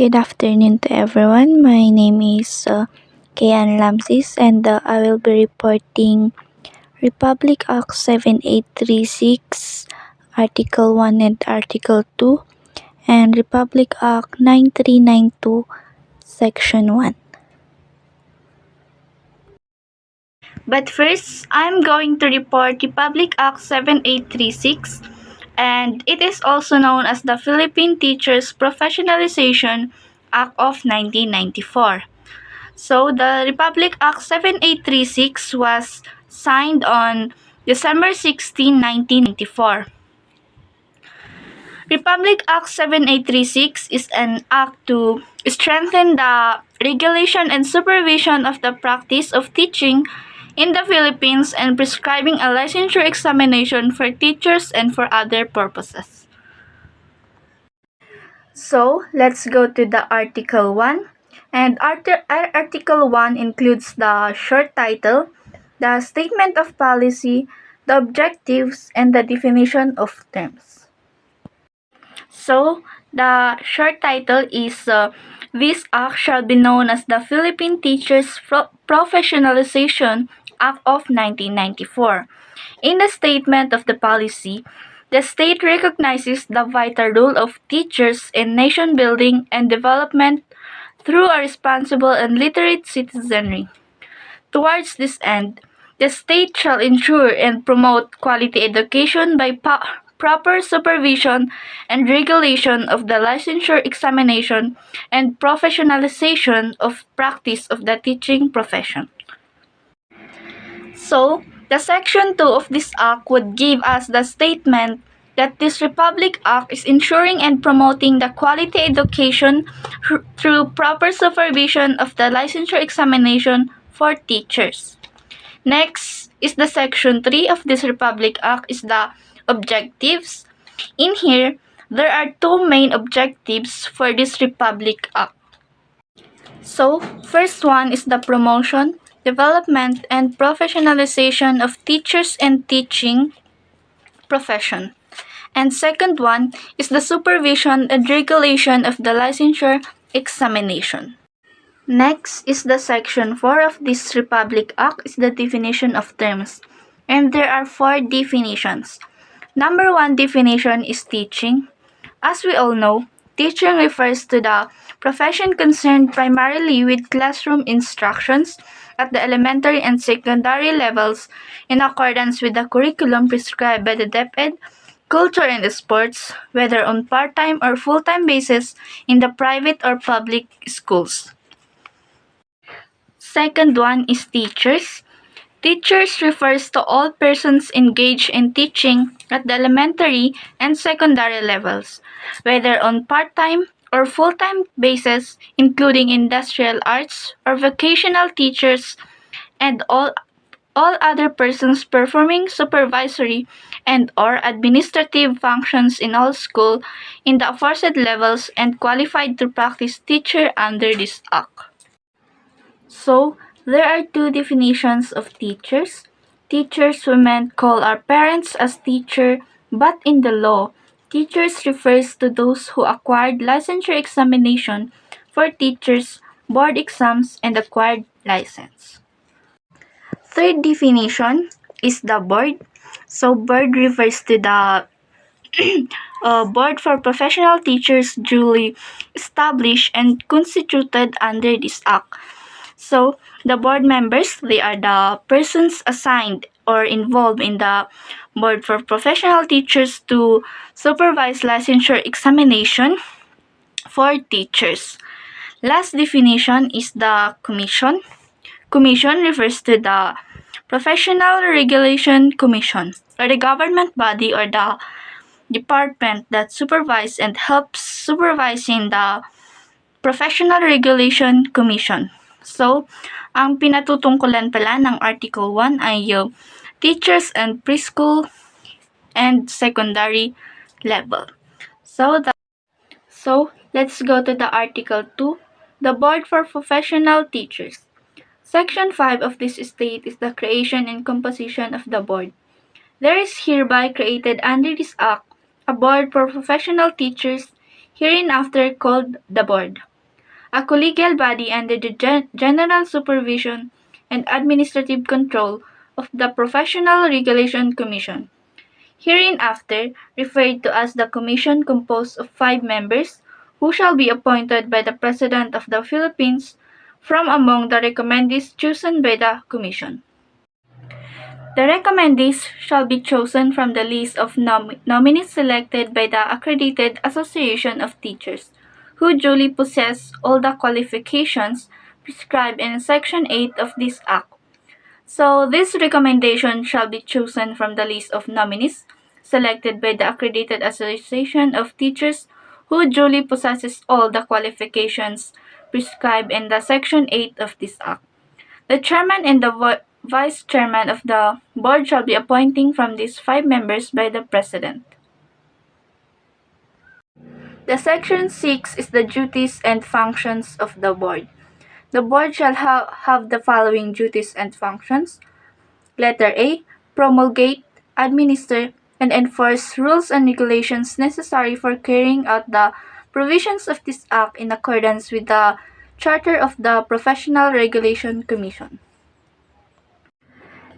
Good afternoon to everyone. My name is Kayan Lamsis and I will be reporting Republic Act 7836, Article 1 and Article 2, and Republic Act 9392, Section 1. But first, I'm going to report Republic Act 7836, and it is also known as the Philippine Teachers Professionalization Act of 1994. So, the Republic Act 7836 was signed on December 16, 1994. Republic Act 7836 is an act to strengthen the regulation and supervision of the practice of teaching in the Philippines and prescribing a licensure examination for teachers and for other purposes. So, let's go to the Article 1. And Article 1 includes the short title, the statement of policy, the objectives, and the definition of terms. So, the short title is This Act shall be known as the Philippine Teachers Professionalization Act of 1994. In the statement of the policy, the state recognizes the vital role of teachers in nation building and development through a responsible and literate citizenry. Towards this end, the state shall ensure and promote quality education by proper supervision and regulation of the licensure examination and professionalization of practice of the teaching profession. So, the Section 2 of this Act would give us the statement that this Republic Act is ensuring and promoting the quality education through proper supervision of the licensure examination for teachers. Next is the Section 3 of this Republic Act is the objectives. In here, there are two main objectives for this Republic Act. So, first one is the promotion, development, and professionalization of teachers and teaching profession. And second one is the supervision and regulation of the licensure examination. Next is the Section 4 of this Republic Act is the definition of terms. And there are four definitions. Number one definition is teaching. As we all know, teaching refers to the profession concerned primarily with classroom instructions at the elementary and secondary levels in accordance with the curriculum prescribed by the DepEd, Culture and Sports, whether on part-time or full-time basis in the private or public schools. Second one is teachers. Teachers refers to all persons engaged in teaching at the elementary and secondary levels, whether on part-time or full-time basis, including industrial arts or vocational teachers and all other persons performing supervisory and or administrative functions in all school in the aforesaid levels and qualified to practice teacher under this act. So, there are two definitions of teachers. Teachers we meant call our parents as teacher, but in the law, teachers refers to those who acquired licensure examination for teachers, board exams, and acquired license. Third definition is the board. So, board refers to the board for professional teachers duly established and constituted under this act. So, the board members, they are the persons assigned or involved in the board for professional teachers to supervise licensure examination for teachers. Last definition is the commission. Commission refers to the Professional Regulation Commission, or the government body or the department that supervises and helps supervising the Professional Regulation Commission. So, ang pinatutungkulan pala ng Article 1 ay teachers and preschool and secondary level. So, let's go to the Article 2, the Board for Professional Teachers. Section 5 of this state is the creation and composition of the board. There is hereby created under this act a board for professional teachers, hereinafter called the board. a collegial body under the general supervision and administrative control of the Professional Regulation Commission, hereinafter referred to as the Commission, composed of 5 members, who shall be appointed by the President of the Philippines from among the recommendees chosen by the Commission. The recommendees shall be chosen from the list of nominees selected by the Accredited Association of Teachers, who duly possess all the qualifications prescribed in Section 8 of this Act. So, this recommendation shall be chosen from the list of nominees selected by the Accredited Association of Teachers, who duly possesses all the qualifications prescribed in the Section 8 of this Act. The chairman and the vice chairman of the board shall be appointing from these 5 members by the president. The Section 6 is the duties and functions of the board. The board shall have the following duties and functions. Letter A. Promulgate, administer, and enforce rules and regulations necessary for carrying out the provisions of this Act in accordance with the Charter of the Professional Regulation Commission.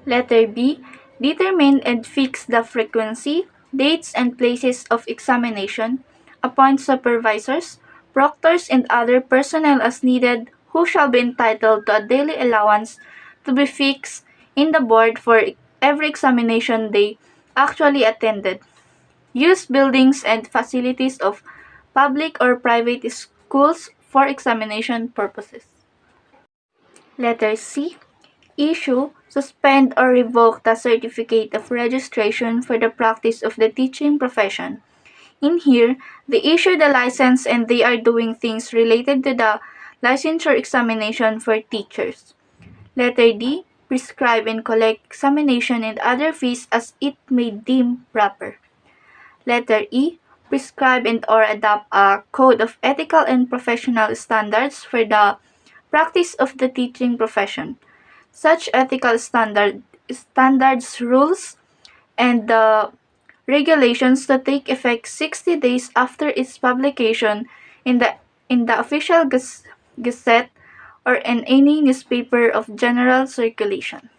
Letter B. Determine and fix the frequency, dates, and places of examination, appoint supervisors, proctors, and other personnel as needed who shall be entitled to a daily allowance to be fixed in the board for every examination they actually attended. Use buildings and facilities of public or private schools for examination purposes. Letter C. Issue, suspend, or revoke the certificate of registration for the practice of the teaching profession. In here, they issue the license and they are doing things related to the licensure examination for teachers. Letter D. Prescribe and collect examination and other fees as it may deem proper. Letter E. Prescribe and or adopt a code of ethical and professional standards for the practice of the teaching profession. Such ethical standards, rules, and regulations to take effect 60 days after its publication in the official gazette or in any newspaper of general circulation.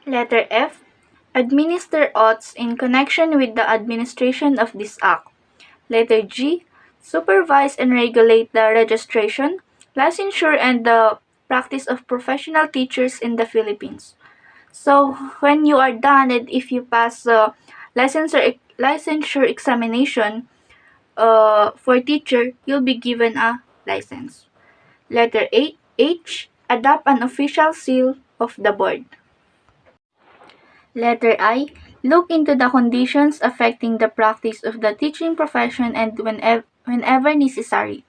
Letter F. Administer oaths in connection with the administration of this Act. Letter G. Supervise and regulate the registration, licensure, and the practice of professional teachers in the Philippines. So, when you are done and if you pass licensure examination for teacher, you'll be given a license. Letter H. Adopt an official seal of the board. Letter I. Look into the conditions affecting the practice of the teaching profession and whenever necessary.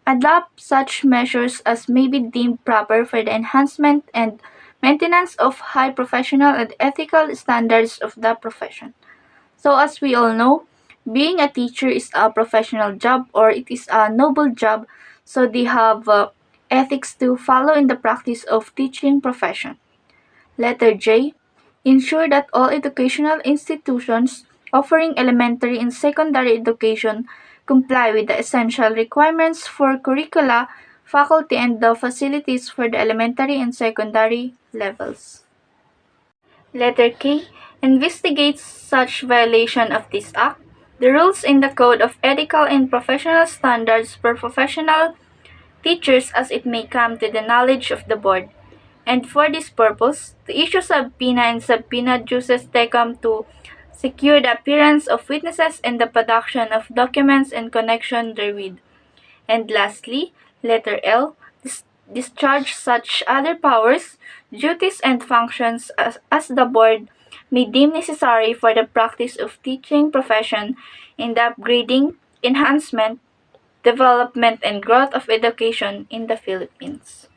Adopt such measures as may be deemed proper for the enhancement and maintenance of high professional and ethical standards of the profession. So as we all know, being a teacher is a professional job or it is a noble job, so they have ethics to follow in the practice of teaching profession. Letter J. Ensure that all educational institutions offering elementary and secondary education comply with the essential requirements for curricula, faculty, and the facilities for the elementary and secondary levels. Letter K. Investigates such violation of this Act, the rules in the Code of Ethical and Professional Standards for professional teachers as it may come to the knowledge of the board, and for this purpose, to issue subpoena and subpoena juices tecum to secure the appearance of witnesses and the production of documents in connection therewith. And lastly, letter L. Discharge such other powers, duties, and functions as the board may deem necessary for the practice of teaching profession in the upgrading, enhancement, development, and growth of education in the Philippines.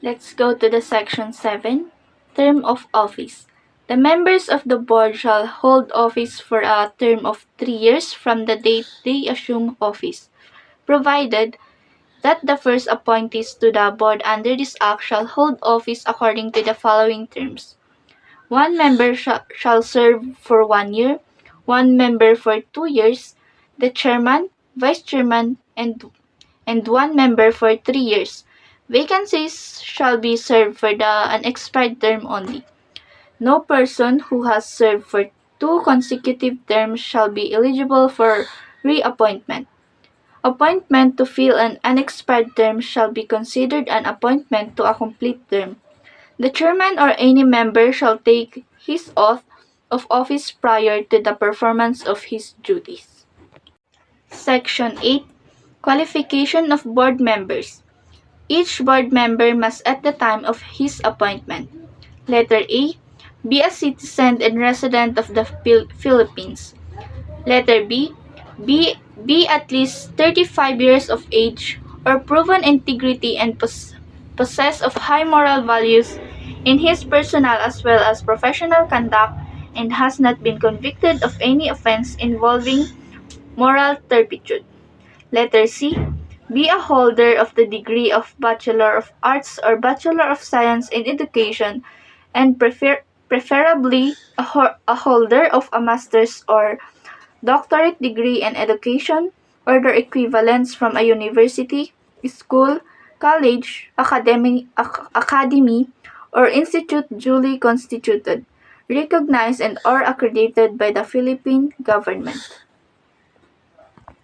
Let's go to the section 7, term of office. The members of the board shall hold office for a term of 3 years from the date they assume office, provided that the first appointees to the board under this Act shall hold office according to the following terms. 1 member shall serve for 1 year, 1 member for 2 years, the chairman, vice chairman, and and 1 member for 3 years. Vacancies shall be served for the unexpired term only. No person who has served for 2 consecutive terms shall be eligible for reappointment. Appointment to fill an unexpired term shall be considered an appointment to a complete term. The chairman or any member shall take his oath of office prior to the performance of his duties. Section 8. Qualification of board members. Each board member must at the time of his appointment. Letter A. Be a citizen and resident of the Philippines. Letter B. Be at least 35 years of age or proven integrity and possess of high moral values in his personal as well as professional conduct and has not been convicted of any offense involving moral turpitude. Letter C. Be a holder of the degree of Bachelor of Arts or Bachelor of Science in Education and preferably a holder of a master's or doctorate degree in education or their equivalents from a university, school, college, academy, or institute duly constituted, recognized and or accredited by the Philippine government.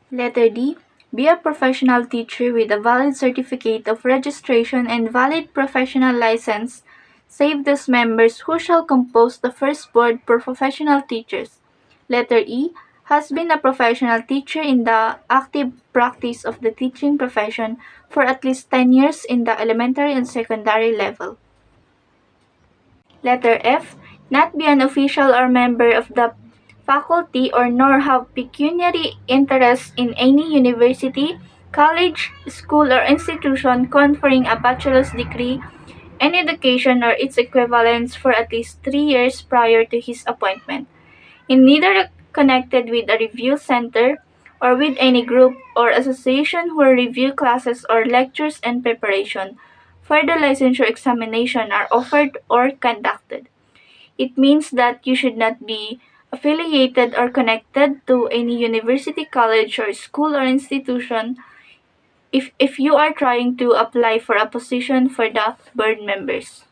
Letter D. Be a professional teacher with a valid certificate of registration and valid professional license, save those members who shall compose the first board for professional teachers. Letter E. Has been a professional teacher in the active practice of the teaching profession for at least 10 years in the elementary and secondary level. Letter F. Not be an official or member of the faculty or nor have pecuniary interest in any university, college, school, or institution conferring a bachelor's degree in education or its equivalents for at least 3 years prior to his appointment. In neither connected with a review center or with any group or association where review classes or lectures and preparation for the licensure examination are offered or conducted. It means that you should not be affiliated or connected to any university, college, or school or institution if you are trying to apply for a position for the board members.